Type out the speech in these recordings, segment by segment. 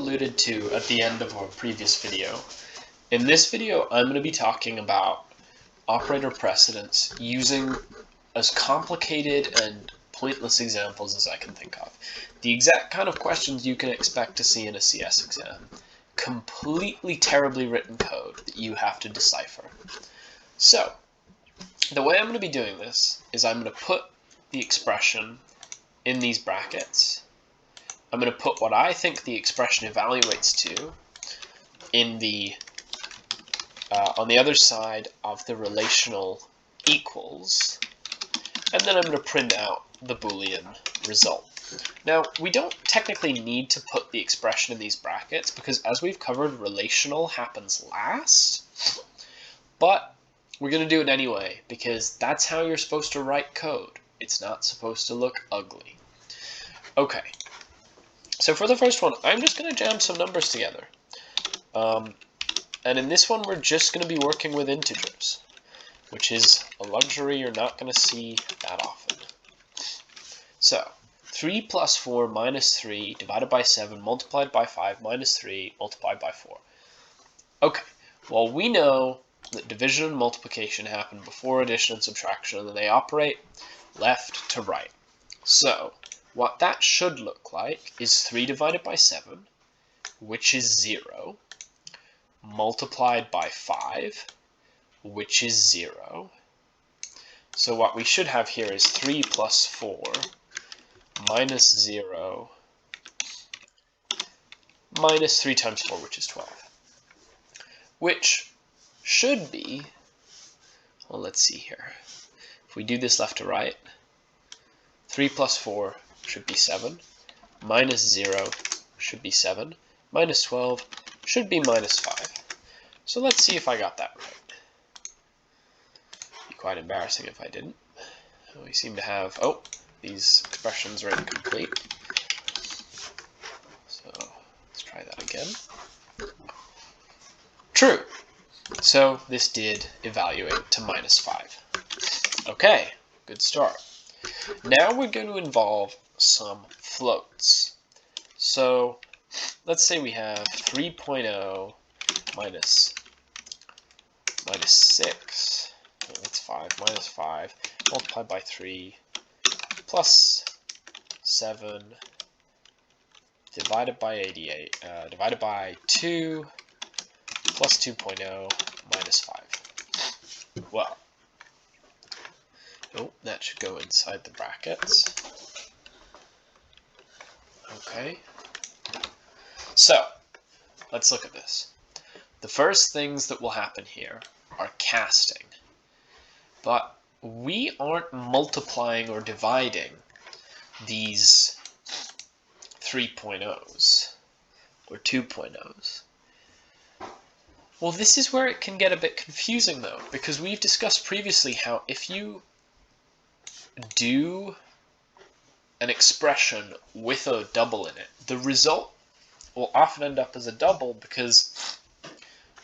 alluded to at the end of our previous video, in this video I'm going to be talking about operator precedence using as complicated and pointless examples as I can think of. The exact kind of questions you can expect to see in a CS exam. Completely terribly written code that you have to decipher. So, the way I'm going to be doing this is I'm going to put the expression in these brackets. I'm going to put what I think the expression evaluates to in the on the other side of the relational equals, and then I'm going to print out the Boolean result. Now, we don't technically need to put the expression in these brackets because, as we've covered, relational happens last, but we're going to do it anyway because that's how you're supposed to write code. It's not supposed to look ugly. Okay, so for the first one, I'm just going to jam some numbers together. And in this one, we're just going to be working with integers, which is a luxury you're not going to see that often. So, 3 plus 4 minus 3 divided by 7 multiplied by 5 minus 3 multiplied by 4. Okay, well, we know that division and multiplication happen before addition and subtraction, and then they operate left to right. So, what that should look like is 3 divided by 7, which is 0, multiplied by 5, which is 0. So what we should have here is 3 plus 4 minus 0 minus 3 times 4, which is 12. Which should be, well, let's see here. If we do this left to right, 3 plus 4 should be 7, minus 0 should be 7, minus 12 should be minus 5. So let's see if I got that right. It'd be quite embarrassing if I didn't. We seem to have, oh, these expressions are incomplete. So let's try that again. True. So this did evaluate to minus 5. Okay, good start. Now we're going to involve some floats. So let's say we have 3.0 minus 6, no, that's 5, minus 5, multiplied by 3, plus 7, divided by 88, divided by 2, plus 2.0, minus 5. Well, oh, that should go inside the brackets. Okay. So, let's look at this. The first things that will happen here are casting, but we aren't multiplying or dividing these 3.0s or 2.0s. Well, this is where it can get a bit confusing though, because we've discussed previously how if you do an expression with a double in it, the result will often end up as a double because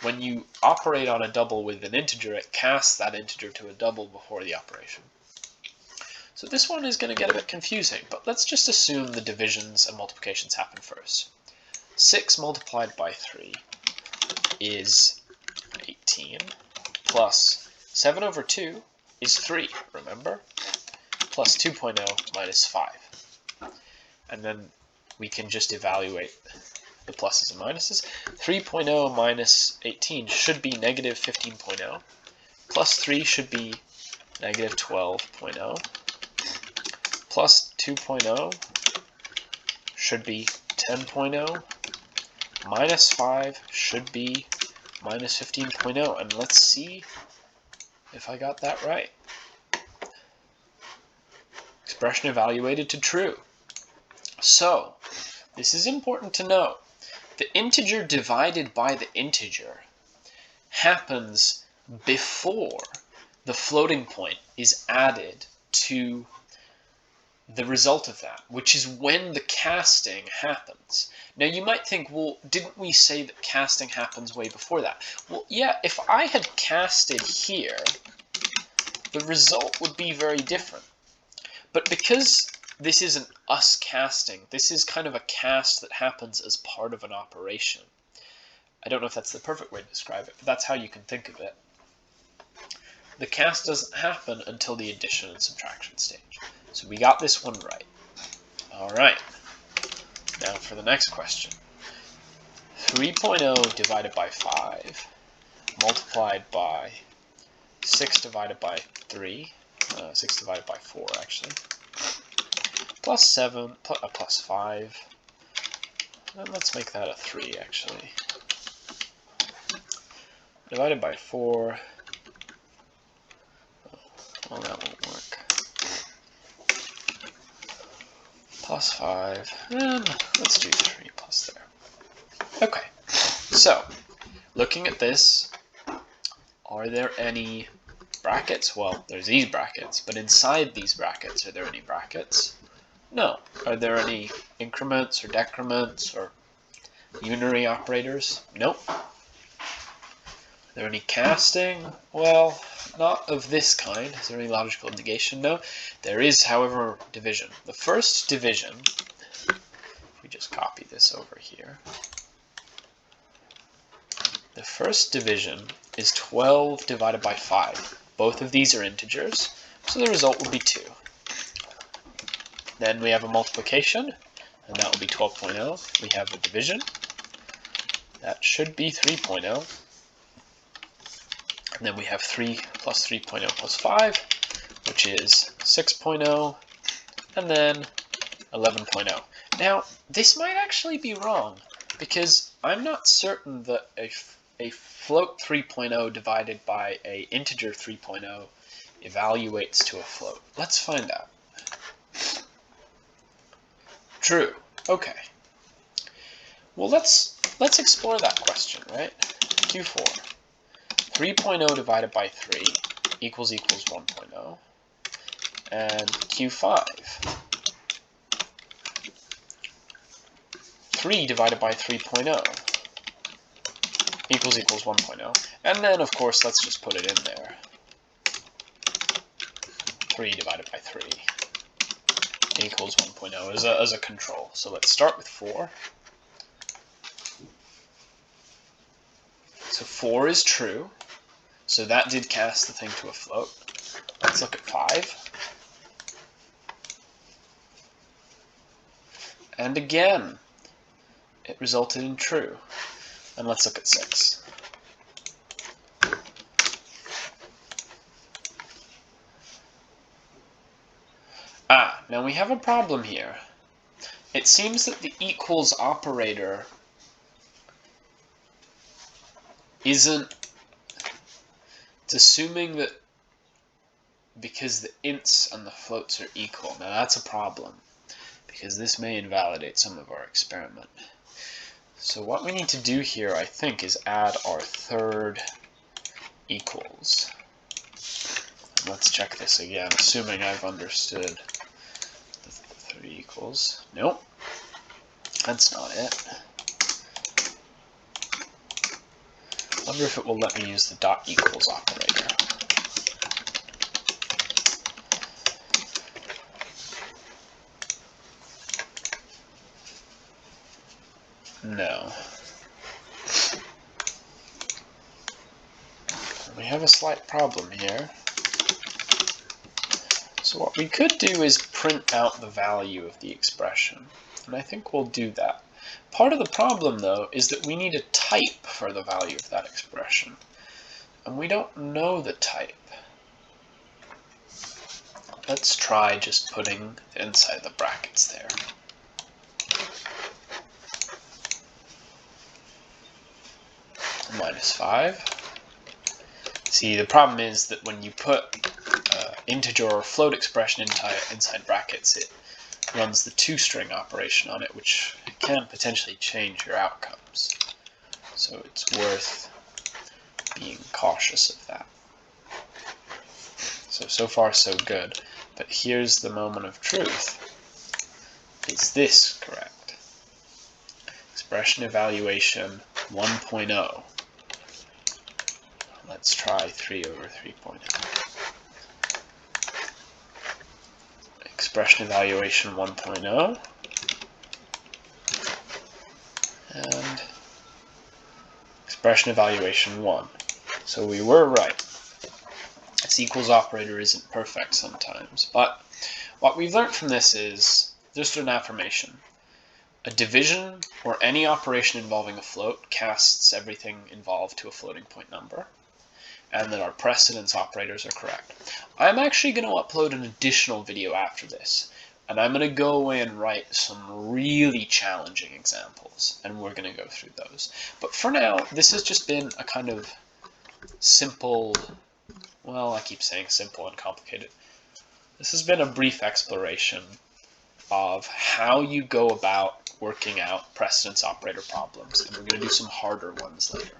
when you operate on a double with an integer, it casts that integer to a double before the operation. So this one is going to get a bit confusing, but let's just assume the divisions and multiplications happen first. 6 multiplied by 3 is 18, plus 7 over 2 is 3, remember? Plus 2.0 minus 5. And then we can just evaluate the pluses and minuses. 3.0 minus 18 should be negative 15.0. Plus 3 should be negative 12.0. Plus 2.0 should be 10.0. Minus 5 should be minus 15.0. And let's see if I got that right. Expression evaluated to true. So, this is important to know. The integer divided by the integer happens before the floating point is added to the result of that, which is when the casting happens. Now you might think, well, didn't we say that casting happens way before that? Well, yeah, if I had casted here, the result would be very different. But because this isn't us casting. This is kind of a cast that happens as part of an operation. I don't know if that's the perfect way to describe it, but that's how you can think of it. The cast doesn't happen until the addition and subtraction stage. So we got this one right. All right. Now for the next question. 3.0 divided by 5 multiplied by 6 divided by 3, 6 divided by 4 actually, plus 7, plus 5, and let's make that a 3 actually, divided by 4, well that won't work, plus 5, and let's do 3 plus there. Okay, so looking at this, are there any brackets? Well, there's these brackets, but inside these brackets, are there any brackets? No. Are there any increments or decrements or unary operators? Nope. Are there any casting? Well, not of this kind. Is there any logical negation? No. There is, however, division. The first division, we just copy this over here. The first division is 12 divided by 5. Both of these are integers, so the result will be 2. Then we have a multiplication, and that will be 12.0. We have a division. That should be 3.0. And then we have 3 plus 3.0 plus 5, which is 6.0, and then 11.0. Now, this might actually be wrong, because I'm not certain that a float 3.0 divided by a integer 3.0 evaluates to a float. Let's find out. True. Okay. Well, let's explore that question, right? Q4. 3.0 divided by 3 equals 1.0. And Q5. 3 divided by 3.0 equals 1.0. And then, of course, let's just put it in there. 3 divided by 3 equals 1.0 as a control. So let's start with 4. So 4 is true. So that did cast the thing to a float. Let's look at 5. And again, it resulted in true. And let's look at 6. Now we have a problem here. It seems that the equals operator isn't, it's assuming that because the ints and the floats are equal. Now that's a problem, because this may invalidate some of our experiment. So what we need to do here, I think, is add our third equals. Let's check this again, assuming I've understood the third equals. Nope, that's not it. I wonder if it will let me use the dot equals operator. No. We have a slight problem here. So what we could do is print out the value of the expression, and I think we'll do that. Part of the problem, though, is that we need a type for the value of that expression, and we don't know the type. Let's try just putting inside the brackets there. -5. See, the problem is that when you put integer or float expression inside brackets, it runs the toString operation on it, which can potentially change your outcomes. So it's worth being cautious of that. So far so good. But here's the moment of truth. Is this correct? Expression evaluation 1.0. Let's try 3 over 3.0. expression evaluation 1.0, and expression evaluation 1. So we were right. This equals operator isn't perfect sometimes, but what we've learned from this is just an affirmation. A division or any operation involving a float casts everything involved to a floating point number, and that our precedence operators are correct. I'm actually going to upload an additional video after this, and I'm going to go away and write some really challenging examples, and we're going to go through those. But for now, this has just been a kind of simple, well, I keep saying simple and complicated. This has been a brief exploration of how you go about working out precedence operator problems, and we're going to do some harder ones later.